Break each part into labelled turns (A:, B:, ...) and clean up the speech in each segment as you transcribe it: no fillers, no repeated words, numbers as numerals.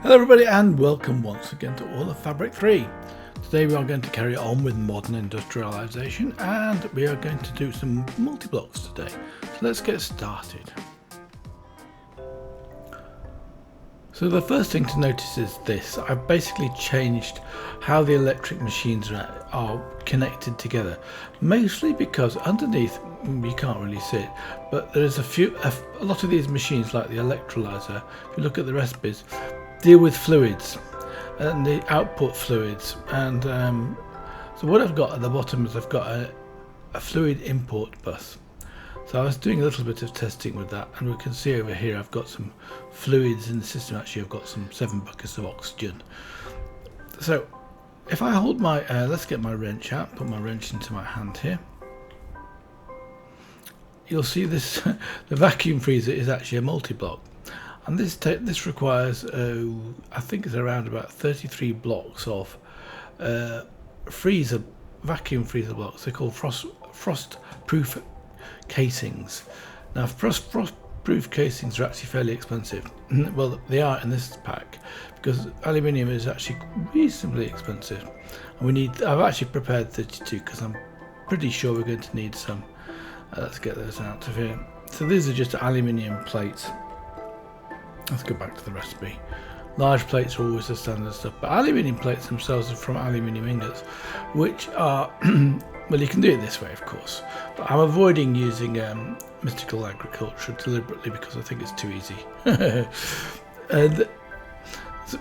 A: Hello everybody and welcome once again to All of Fabric 3. Today we are going to carry on with Modern Industrialization and we are going to do some multi-blocks today. So let's get started. So the first thing to notice is this. I've basically changed how the electric machines are connected together. Mostly because underneath, you can't really see it, but there's a lot of these machines like the electrolyzer, if you look at the recipes, deal with fluids and the output fluids, and so what I've got at the bottom is I've got a fluid import bus. So I was doing a little bit of testing with that, and we can see over here I've got some fluids in the system. Actually I've got some 7 buckets of oxygen. So if I hold my let's get my wrench out, put my wrench into my hand here, you'll see this the vacuum freezer is actually a multi-block. And this requires, I think it's around about 33 blocks of vacuum freezer blocks. They're called frost-proof casings. Now, frost-proof casings are actually fairly expensive. Well, they are in this pack because aluminium is actually reasonably expensive. And I've actually prepared 32 because I'm pretty sure we're going to need some. Let's get those out of here. So these are just aluminium plates. Let's go back to the recipe. Large plates are always the standard stuff, but aluminium plates themselves are from aluminium ingots, which are, well, you can do it this way, of course, but I'm avoiding using mystical agriculture deliberately because I think it's too easy. But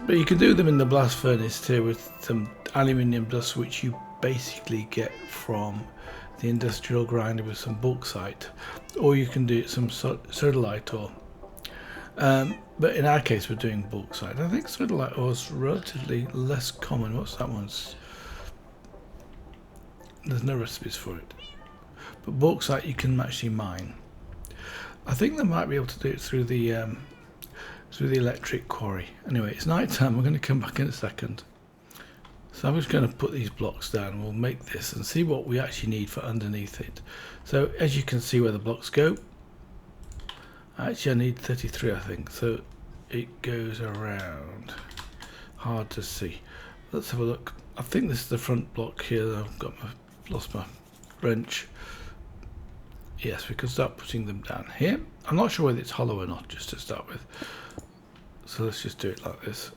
A: you can do them in the blast furnace here with some aluminium dust, which you basically get from the industrial grinder with some bauxite, or you can do it some sodalite ore. But in our case we're doing bauxite. I think sodalite ore is relatively less common. What's that one? There's no recipes for it. But bauxite you can actually mine. I think they might be able to do it through the electric quarry. Anyway, it's night time. We're going to come back in a second. So I'm just going to put these blocks down. We'll make this and see what we actually need for underneath it. So as you can see where the blocks go, actually I need 33 I think, so it goes around. Hard to see. Let's have a look. I think this is the front block here. I've lost my wrench. Yes, we can start putting them down here. I'm not sure whether it's hollow or not, just to start with. So let's just do it like this.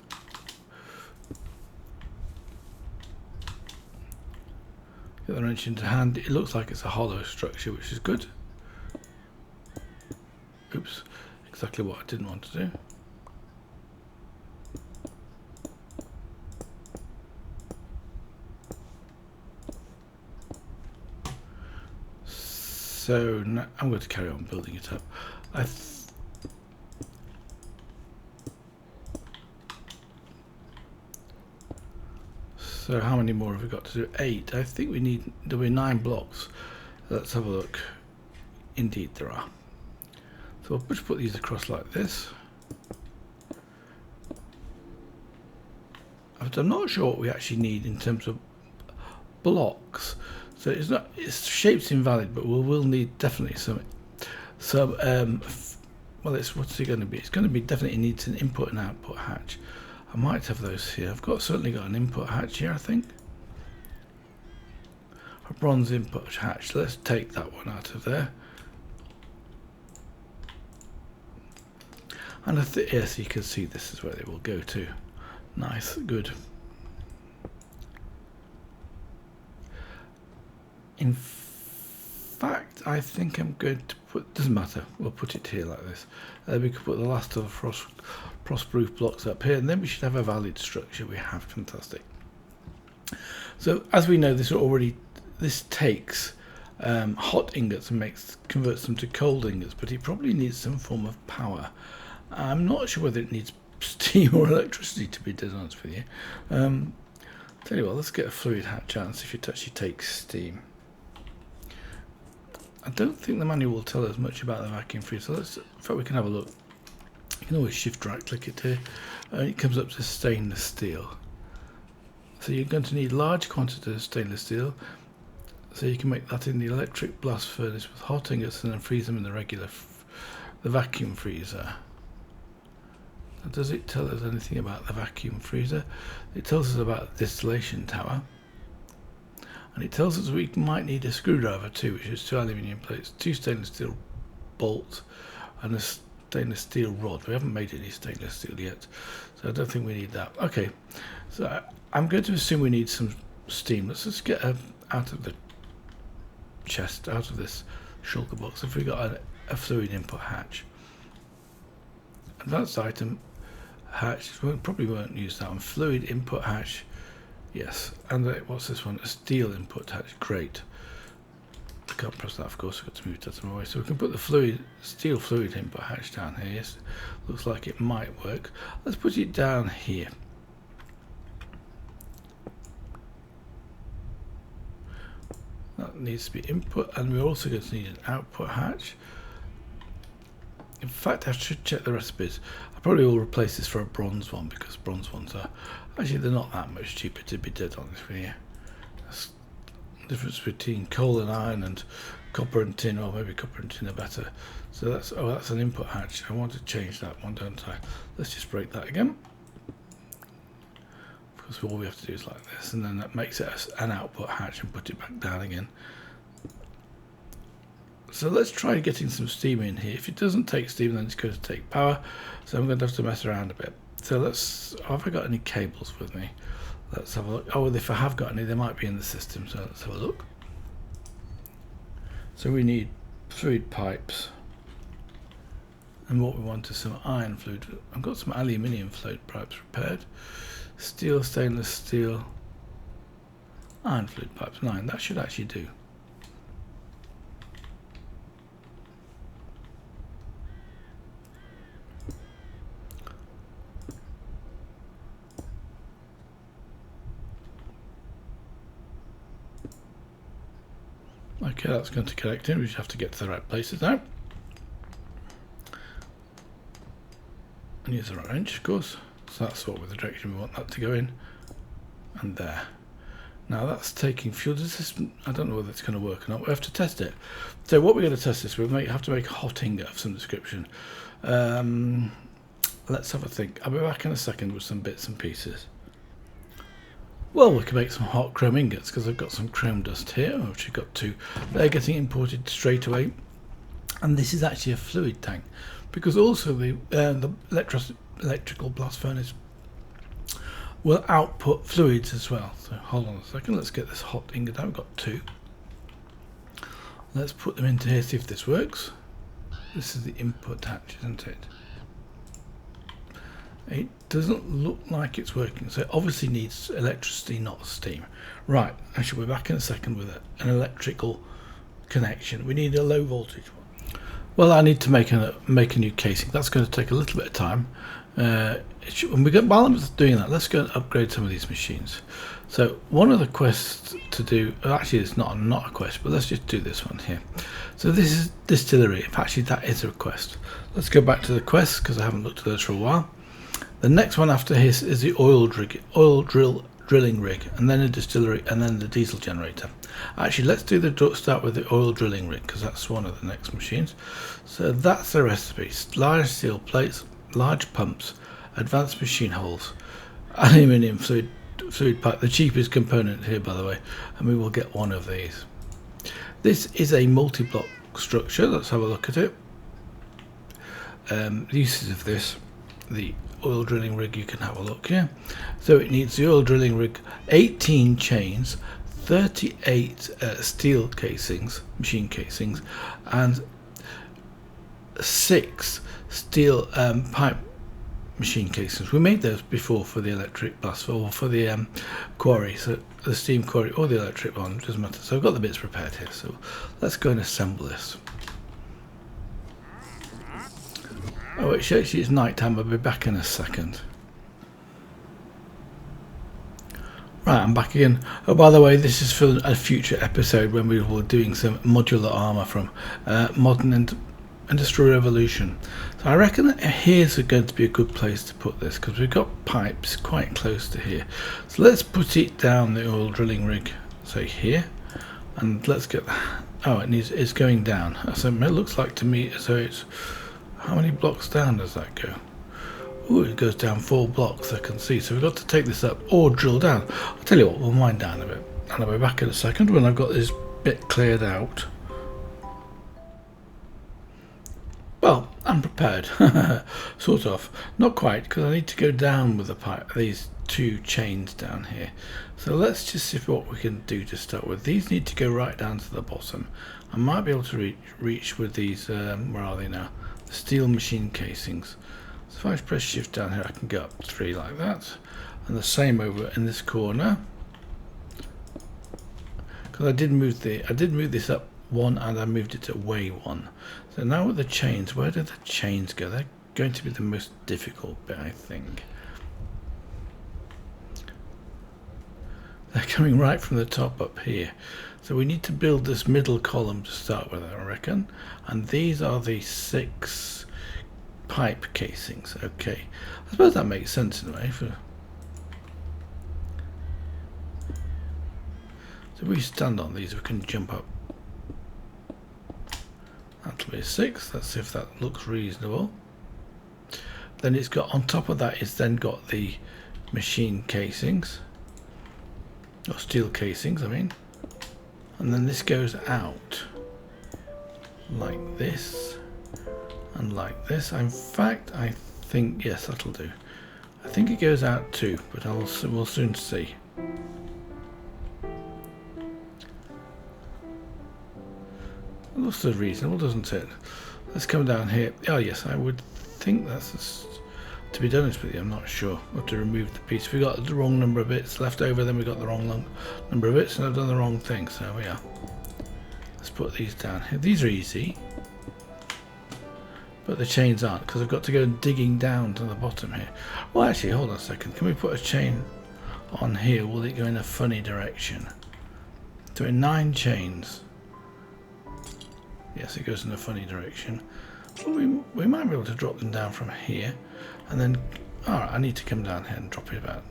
A: Get the wrench into hand. It looks like it's a hollow structure, which is good. Oops, exactly what I didn't want to do. So now I'm going to carry on building it up. So how many more have we got to do? 8. I think there'll be 9 blocks. Let's have a look. Indeed there are. So we'll just put these across like this. I'm not sure what we actually need in terms of blocks. So its shape's invalid, but we'll need definitely some well, what's it going to be? It's going to be definitely needs an input and output hatch. I might have those here. I've certainly got an input hatch here, I think. A bronze input hatch. Let's take that one out of there. And yes, you can see this is where they will go to. Nice, good. In fact, I think I'm going to put, doesn't matter, we'll put it here like this. We could put the last of the frost-proof blocks up here, and then we should have a valid structure. We have, fantastic. So as we know, this takes hot ingots and converts them to cold ingots, but it probably needs some form of power. I'm not sure whether it needs steam or electricity, to be dead honest with you. Tell you what, let's get a fluid hatch out and see if it actually takes steam. I don't think the manual will tell us much about the vacuum freezer. So in fact, we can have a look. You can always shift right click it here, and it comes up to stainless steel. So you're going to need large quantities of stainless steel. So you can make that in the electric blast furnace with hot ingots and then freeze them in the vacuum freezer. Now, does it tell us anything about the vacuum freezer? It tells us about the distillation tower. And it tells us we might need a screwdriver too, which is 2 aluminium plates, 2 stainless steel bolts, and a stainless steel rod. We haven't made any stainless steel yet, so I don't think we need that. Okay, so I'm going to assume we need some steam. Let's just get out of the chest, out of this shulker box. If we got a fluid input hatch, advanced item hatch, we probably won't use that one. Fluid input hatch, yes. And what's this one? A steel input hatch. Great. I can't press that, of course. I've got to move it out of my way. So we can put the steel fluid input hatch down here. Yes, looks like it might work. Let's put it down here. That needs to be input, and we're also going to need an output hatch. In fact, I should check the recipes. I probably will replace this for a bronze one, because bronze ones are actually, they're not that much cheaper, to be dead honest with you. That's the difference between coal and iron and copper and tin, or maybe copper and tin are better. So that's an input hatch. I want to change that one, don't I? Let's just break that again. Because all we have to do is like this, and then that makes it an output hatch and put it back down again. So let's try getting some steam in here. If it doesn't take steam, then it's going to take power. So I'm going to have to mess around a bit. So have I got any cables with me? Let's have a look. Oh, well, if I have got any, they might be in the system. So let's have a look. So we need fluid pipes. And what we want is some iron fluid. I've got some aluminium fluid pipes prepared. Steel, stainless steel, iron fluid pipes. 9. That should actually do. Okay, that's going to connect in. We just have to get to the right places now. And use the right wrench, of course. So that's what with the direction we want that to go in. And there. Now that's taking fuel. Does this, I don't know whether it's going to work or not. We have to test it. So what we're going to test this, have to make a hot ingot of some description. Let's have a think. I'll be back in a second with some bits and pieces. Well, we can make some hot chrome ingots because I've got some chrome dust here, which I've got 2. They're getting imported straight away. And this is actually a fluid tank, because also the electrical blast furnace will output fluids as well. So hold on a second, let's get this hot ingot out. We've got 2. Let's put them into here, see if this works. This is the input hatch, isn't it? It doesn't look like it's working, so it obviously needs electricity, not steam. Right, I shall be back in a second with an electrical connection. We need a low voltage one. Well, I need to make a new casing. That's going to take a little bit of time. While I'm doing that, let's go and upgrade some of these machines. So one of the quests to do, actually it's not a quest, but let's just do this one here. So this is Distillery. Actually, that is a request. Let's go back to the quests because I haven't looked at those for a while. The next one after his is the oil drilling rig, and then a distillery, and then the diesel generator. Actually, let's start with the oil drilling rig because that's one of the next machines. So that's the recipe: large steel plates, large pumps, advanced machine holes, aluminium fluid pipe, the cheapest component here, by the way, and we will get one of these. This is a multi-block structure. Let's have a look at it. The uses of this, the oil drilling rig, you can have a look here. So it needs the oil drilling rig, 18 chains, 38 steel casings, machine casings, and 6 steel pipe machine casings. We made those before for the electric bus, or for the quarry, so the steam quarry or the electric one, it doesn't matter. So I've got the bits prepared here, so let's go and assemble this. Oh, actually it's night time. I'll be back in a second. Right, I'm back again. Oh, by the way, this is for a future episode when we will be doing some modular armour from Modern Industrialization. So I reckon that here's going to be a good place to put this because we've got pipes quite close to here. So let's put it down the oil drilling rig, say here, and let's get. Oh, it's going down. So it looks like to me. So it's. How many blocks down does that go? Ooh, it goes down 4 blocks, I can see. So we've got to take this up or drill down. I'll tell you what, we'll mine down a bit. And I'll be back in a second when I've got this bit cleared out. Well, I'm prepared. Sort of. Not quite, because I need to go down with the pipe, these 2 chains down here. So let's just see what we can do to start with. These need to go right down to the bottom. I might be able to reach with these, where are they now? The steel machine casings. So if I press shift down here, I can go up 3 like that. And the same over in this corner. Because I did move this up 1 and I moved it away 1. So now with the chains, where do the chains go? They're going to be the most difficult bit, I think. They're coming right from the top up here. So we need to build this middle column to start with, I reckon. And these are the 6 pipe casings. Okay, I suppose that makes sense in a way. So if we stand on these, we can jump up. That'll be a 6. Let's see if that looks reasonable. Then it's got, on top of that, it's then got the machine casings, or steel casings, I mean. And then this goes out like this and like this. In fact, I think, yes, that'll do. I think it goes out too, but we'll soon see. It looks reasonable, doesn't it? Let's come down here. Oh yes, I would think that's, to be honest with you, I'm not sure. We'll have to remove the piece. We got the wrong number of bits left over, then we got the wrong number of bits, and I've done the wrong thing. So we are. Let's put these down here. These are easy, but the chains aren't, because I've got to go digging down to the bottom here. Well, actually, hold on a second. Can we put a chain on here? Will it go in a funny direction? So in 9 chains. Yes, it goes in a funny direction. Well, we might be able to drop them down from here, and then, alright, I need to come down here and drop it about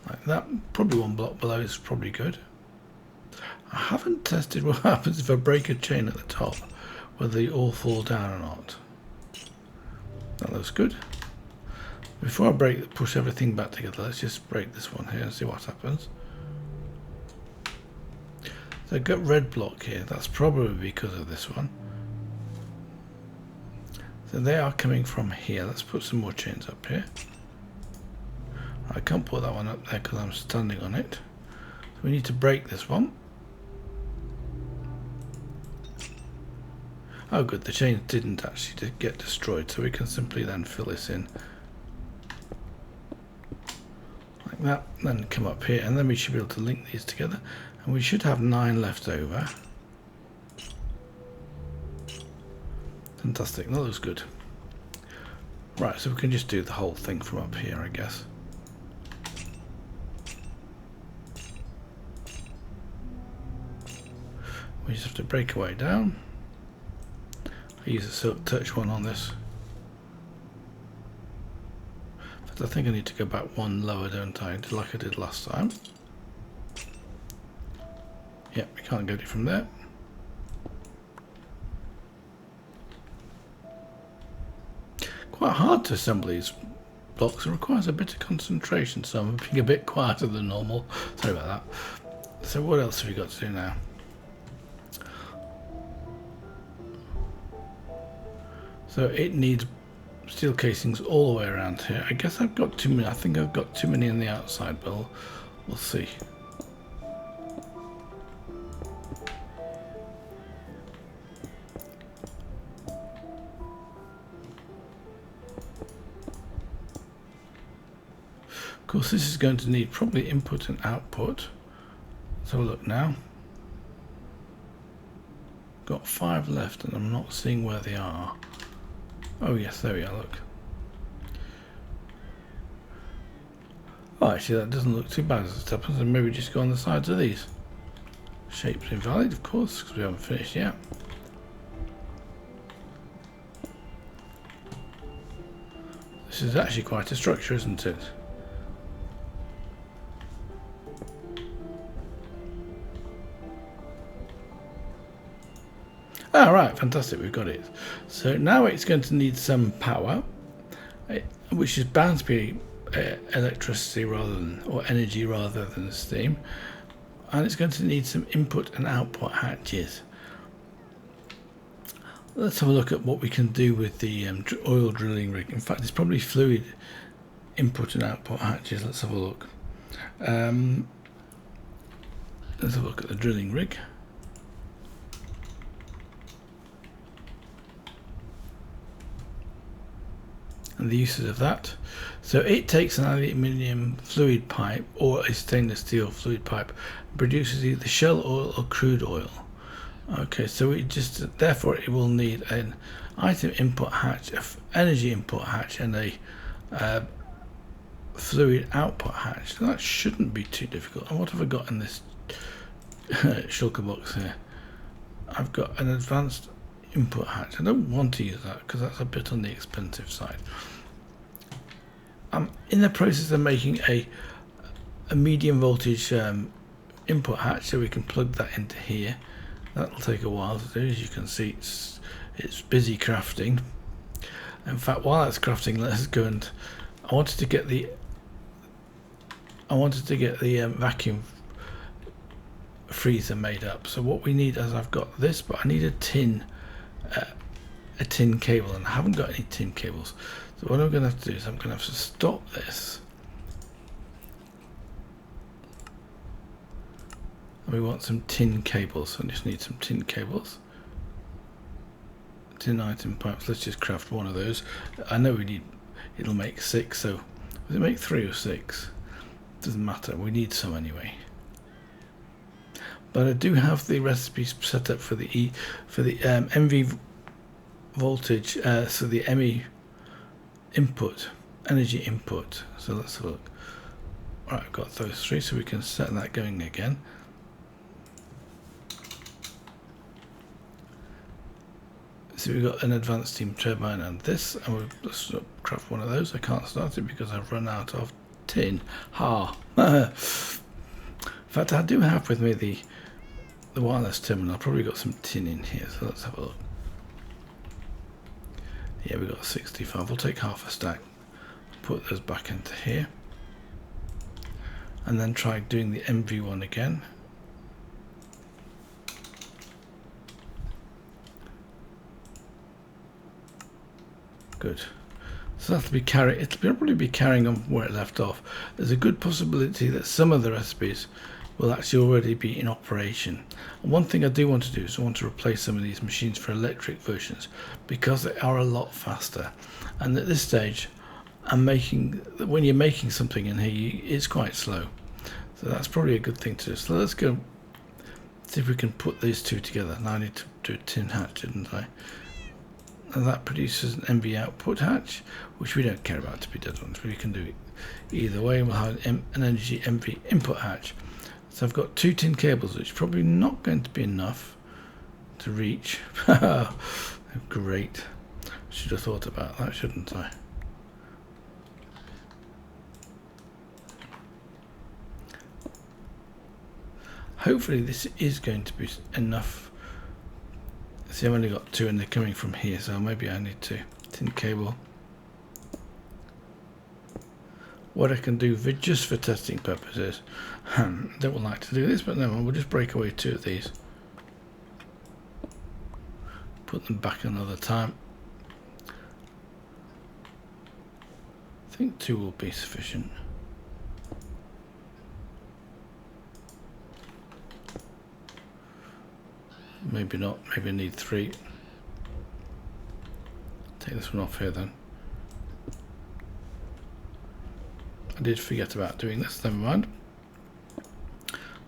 A: like that. Probably 1 block below is probably good. I haven't tested what happens if I break a chain at the top, whether they all fall down or not. That looks good. Before I push everything back together, let's just break this one here and see what happens. So I've got red block here. That's probably because of this one. So they are coming from here. Let's put some more chains up here. I can't put that one up there because I'm standing on it. So we need to break this one. Oh good, the chains didn't actually get destroyed, so we can simply then fill this in like that, then come up here, and then we should be able to link these together, and we should have 9 left over. Fantastic, that looks good. Right, so we can just do the whole thing from up here, I guess. We just have to break our way down. I use a silk touch one on this. But I think I need to go back 1 lower, don't I? Like I did last time. Yep, we can't get it from there. Quite hard to assemble these blocks. It requires a bit of concentration, so I'm being a bit quieter than normal. Sorry about that. So what else have we got to do now? So it needs steel casings all the way around here. I guess I've got too many. I think I've got too many on the outside, but we'll see. Of course, this is going to need probably input and output. Let's have a look now. Got 5 left, and I'm not seeing where they are. Oh yes, there we are, look. Oh, actually that doesn't look too bad as it happens, and maybe just go on the sides of these. Shape's invalid, of course, because we haven't finished yet. This is actually quite a structure, isn't it? Ah, right, fantastic, we've got it. So now it's going to need some power, which is bound to be electricity rather than, or energy rather than steam. And it's going to need some input and output hatches. Let's have a look at what we can do with the oil drilling rig. In fact, it's probably fluid input and output hatches. Let's have a look. Let's have a look at the drilling rig. And the uses of that. So it takes an aluminium fluid pipe or a stainless steel fluid pipe, produces either shell oil or crude oil. Okay, so it just, therefore it will need an item input hatch, an energy input hatch, and a fluid output hatch. So that shouldn't be too difficult. And what have I got in this shulker box here? I've got an advanced input hatch. I don't want to use that because that's a bit on the expensive side. I'm in the process of making a medium voltage input hatch, so we can plug that into here. That'll take a while to do. As you can see, it's busy crafting. In fact, while it's crafting, let's go and I wanted to get the vacuum freezer made up. So what we need is, I've got this, but I need a tin cable, and I haven't got any tin cables. So what I'm going to have to do is I'm going to have to stop this. And we want some tin cables. So I just need some tin cables. Tin item pipes. Let's just craft one of those. I know we need, it'll make 6. So does it make 3 or 6? Doesn't matter. We need some anyway. But I do have the recipes set up for the MV voltage, so the ME input, energy input. So let's have a look. Right, I've got those 3, so we can set that going again. So we've got an advanced steam turbine and this, and let's craft one of those. I can't start it because I've run out of tin. Ha! In fact, I do have with me the wireless terminal. I've probably got some tin in here, so let's have a look. Yeah, we've got 65. We'll take half a stack, put those back into here, and then try doing the MV one again. Good. So that'll be it'll probably be carrying on where it left off. There's a good possibility that some of the recipes will actually already be in operation. And one thing I do want to do is I want to replace some of these machines for electric versions because they are a lot faster. And at this stage, when you're making something in here, it's quite slow. So that's probably a good thing to do. So let's go see if we can put these two together. Now I need to do a tin hatch, didn't I? And that produces an MV output hatch, which we don't care about, to be dead honest. We can do it either way. We'll have an energy MV input hatch. So I've got 2 tin cables, which is probably not going to be enough to reach. Great. Should have thought about that, shouldn't I? Hopefully this is going to be enough. See, I've only got 2 and they're coming from here, so maybe I need to tin cable. What I can do just for testing purposes, don't like to do this, but no, we'll just break away 2 of these. Put them back another time. I think 2 will be sufficient. Maybe not, maybe I need 3. Take this one off here then. I did forget about doing this, never mind.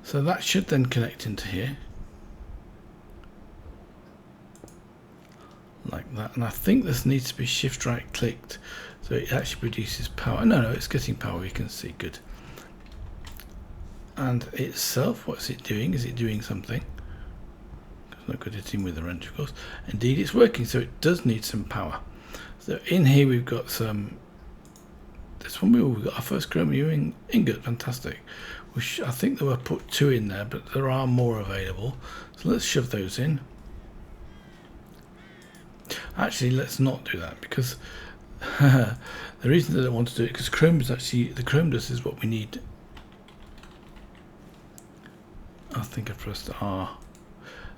A: So that should then connect into here. Like that. And I think this needs to be shift right clicked so it actually produces power. No, it's getting power, you can see, good. And itself, what's it doing? Is it doing something? Not good at hitting with the wrench, of course. Indeed, it's working, so it does need some power. So in here we've got some. This one we've got our first chromium ingot, fantastic. Which I think there were put 2 in there, but there are more available. So let's shove those in. Actually, let's not do that, because the reason that I want to do it, because Chrome is actually, the Chrome dust is what we need. I think I pressed R.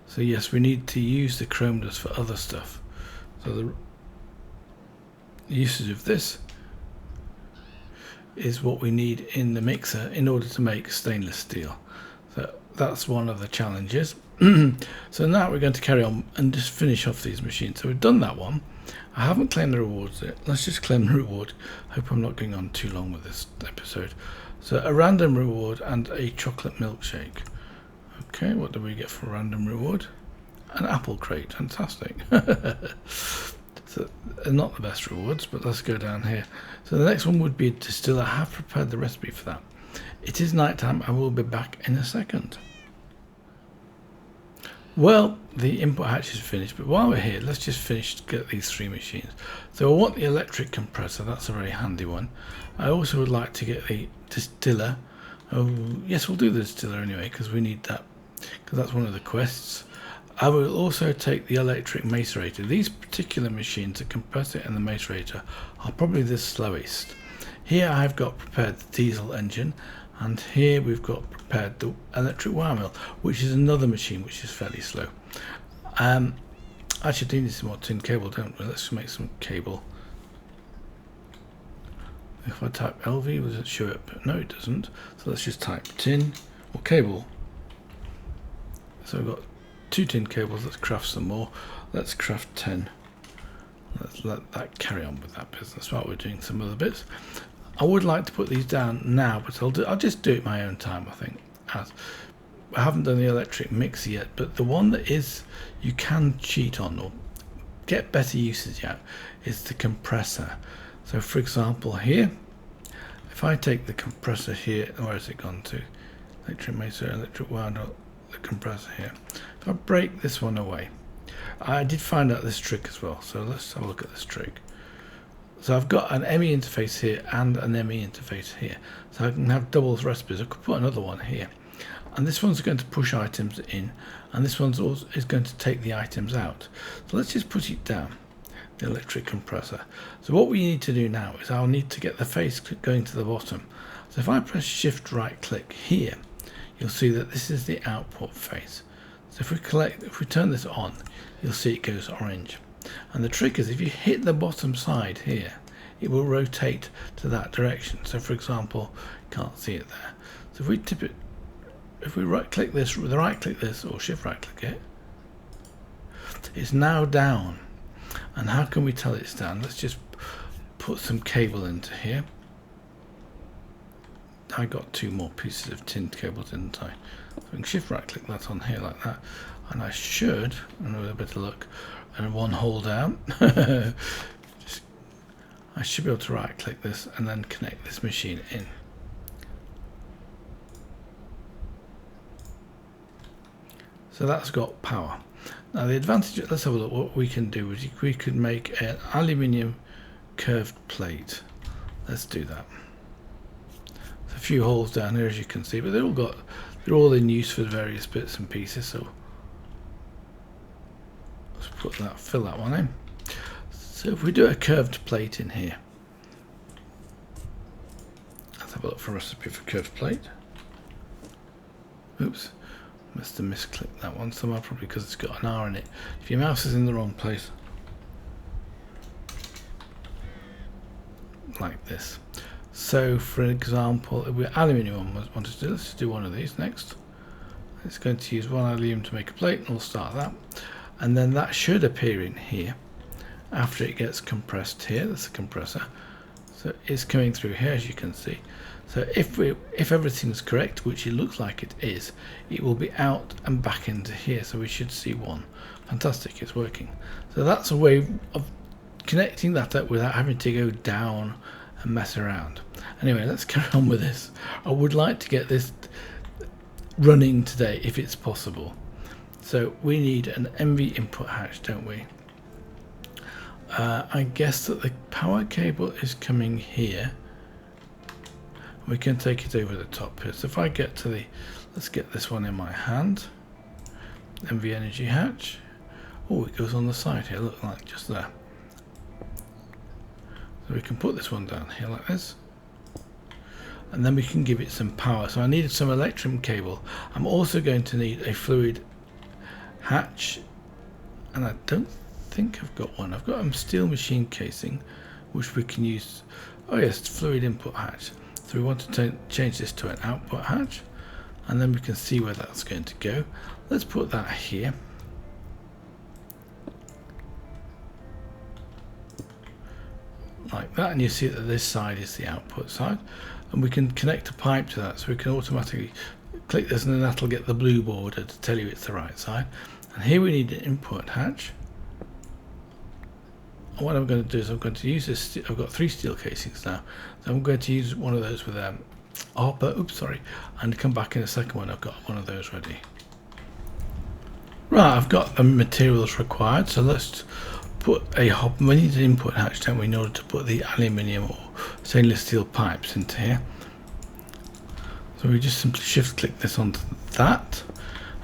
A: So yes, we need to use the Chrome dust for other stuff. So the usage of this is what we need in the mixer in order to make stainless steel. So that's one of the challenges. So now we're going to carry on and just finish off these machines. So we've done that one. I haven't claimed the rewards yet. Let's just claim the reward. Hope I'm not going on too long with this episode. So a random reward and a chocolate milkshake. Okay, what do we get for random reward? An apple crate. Fantastic. So not the best rewards, but let's go down here. So the next one would be a distiller. I have prepared the recipe for that. It is night time. I will be back in a second. Well, the input hatch is finished, but while we're here, let's just finish to get these three machines. So I want the electric compressor. That's a very handy one. I also would like to get the distiller. Oh, yes, we'll do the distiller anyway, because we need that, because that's one of the quests. I will also take the electric macerator. These particular machines, the compressor and the macerator, are probably the slowest. Here I've got prepared the diesel engine, and here we've got prepared the electric wire mill, which is another machine which is fairly slow. Actually, do need some more tin cable, don't we? Let's make some cable. If I type LV, does it show up? No, it doesn't. So let's just type tin or cable. So we've got 2 tin cables. Let's craft some more. Let's craft 10. Let's let that carry on with that business while we're doing some other bits. I would like to put these down now, but I'll just do it my own time, I think. I haven't done the electric mixer yet, but the one that is you can cheat on or get better usage out is the compressor. So for example here, if I take the compressor here, where has it gone to? Electric mixer, electric wire, the compressor here. If I break this one away, I did find out this trick as well, so let's have a look at this trick. So I've got an ME interface here and an ME interface here, so I can have double recipes. I could put another one here, and this one's going to push items in, and this one's also is going to take the items out. So let's just put it down, the electric compressor. So what we need to do now is I'll need to get the face going to the bottom. So if I press shift right click here, you'll see that this is the output face. So if we turn this on, you'll see it goes orange. And the trick is if you hit the bottom side here, it will rotate to that direction. So for example, you can't see it there. So if we tip it, if we right click this or shift right click it, it's now down. And how can we tell it's down? Let's just put some cable into here. I got 2 more pieces of tin cable, didn't I? So I can shift right click that on here like that, and I should, and with a bit of luck, and one hole down, I should be able to right click this and then connect this machine in. So that's got power. Now the advantage, let's have a look what we can do. We could make an aluminium curved plate. Let's do that. There's a few holes down here as you can see, but they're all in use for various bits and pieces, so let's put that, fill that one in. So if we do a curved plate in here, let's have a look for a recipe for curved plate. Oops, must have misclicked that one somehow, probably because it's got an R in it. If your mouse is in the wrong place, like this. So for example, if we're aluminium one wanted to do, let's do one of these next. It's going to use one aluminium to make a plate, and we'll start that. And then that should appear in here after it gets compressed here. That's the compressor. So it's coming through here, as you can see. So if everything is correct, which it looks like it is, it will be out and back into here. So we should see one. Fantastic, it's working. So that's a way of connecting that up without having to go down and mess around. Anyway, let's carry on with this. I would like to get this running today if it's possible. So we need an MV input hatch, don't we? I guess that the power cable is coming here. We can take it over the top here. So if I get to the, let's get this one in my hand, MV energy hatch. Oh, it goes on the side here, look, like just there. So we can put this one down here like this. And then we can give it some power. So I needed some electrum cable. I'm also going to need a fluid hatch. And I don't think I've got one. I've got a steel machine casing, which we can use. Oh yes, fluid input hatch. So we want to change this to an output hatch. And then we can see where that's going to go. Let's put that here. Like that, and you see that this side is the output side, and we can connect a pipe to that, so we can automatically click this and then that'll get the blue border to tell you it's the right side. And here we need an input hatch. And what I'm going to do is I'm going to use this. I've got 3 steel casings now, so I'm going to use one of those with and come back in a second when I've got one of those ready. Right, I've got the materials required, so let's put a hob. We need an input hatch, don't we, in order to put the aluminium or stainless steel pipes into here. So we just simply shift click this onto that,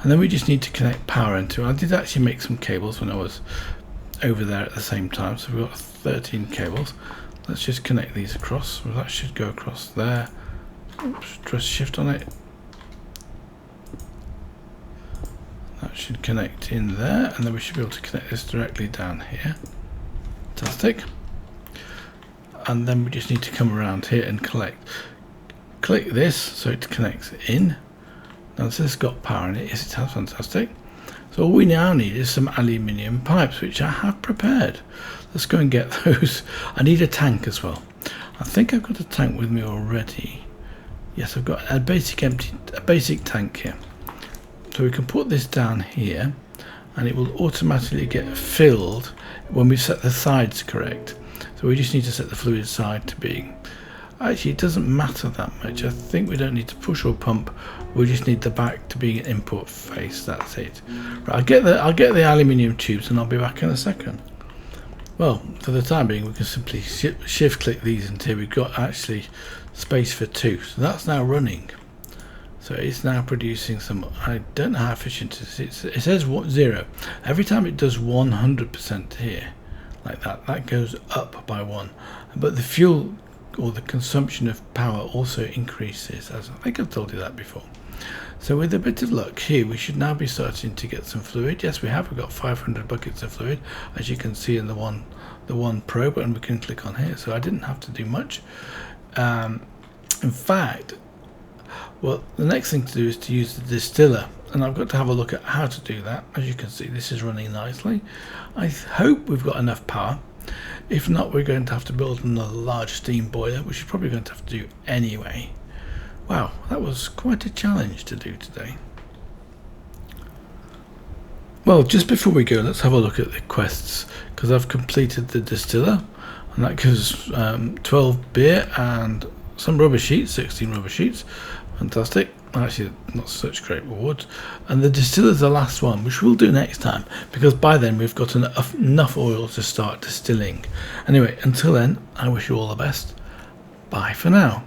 A: and then we just need to connect power into it. I did actually make some cables when I was over there at the same time, so we've got 13 cables. Let's just connect these across. Well, that should go across there. Oops, press shift on it. That should connect in there, and then we should be able to connect this directly down here. Fantastic. And then we just need to come around here and click this so it connects in. Now this has got power in it. Yes, it has. Fantastic. So all we now need is some aluminium pipes, which I have prepared. Let's go and get those. I need a tank as well. I think I've got a tank with me already. Yes, I've got a basic tank here. So we can put this down here, and it will automatically get filled when we set the sides correct. So we just need to set the fluid side to being. Actually, it doesn't matter that much. I think we don't need to push or pump. We just need the back to be an input face. That's it. Right, I'll get the aluminium tubes, and I'll be back in a second. Well, for the time being, we can simply shift click these until we've got actually space for 2. So that's now running. So it's now producing some. I don't know how efficient it is. It says 0. Every time it does 100% here, like that, that goes up by 1. But the fuel or the consumption of power also increases, as I think I've told you that before. So with a bit of luck here, we should now be starting to get some fluid. Yes, we have. We've got 500 buckets of fluid, as you can see in the one probe, and we can click on here. So I didn't have to do much. In fact, well, the next thing to do is to use the distiller, and I've got to have a look at how to do that. As you can see, this is running nicely. I hope we've got enough power. If not, we're going to have to build another large steam boiler, which is probably going to have to do anyway. Wow, that was quite a challenge to do today. Well, just before we go, let's have a look at the quests, because I've completed the distiller, and that gives 12 beer and some rubber sheets, 16 rubber sheets. Fantastic. Actually, not such great rewards. And the distiller is the last one, which we'll do next time, because by then we've got enough oil to start distilling. Anyway, until then, I wish you all the best. Bye for now.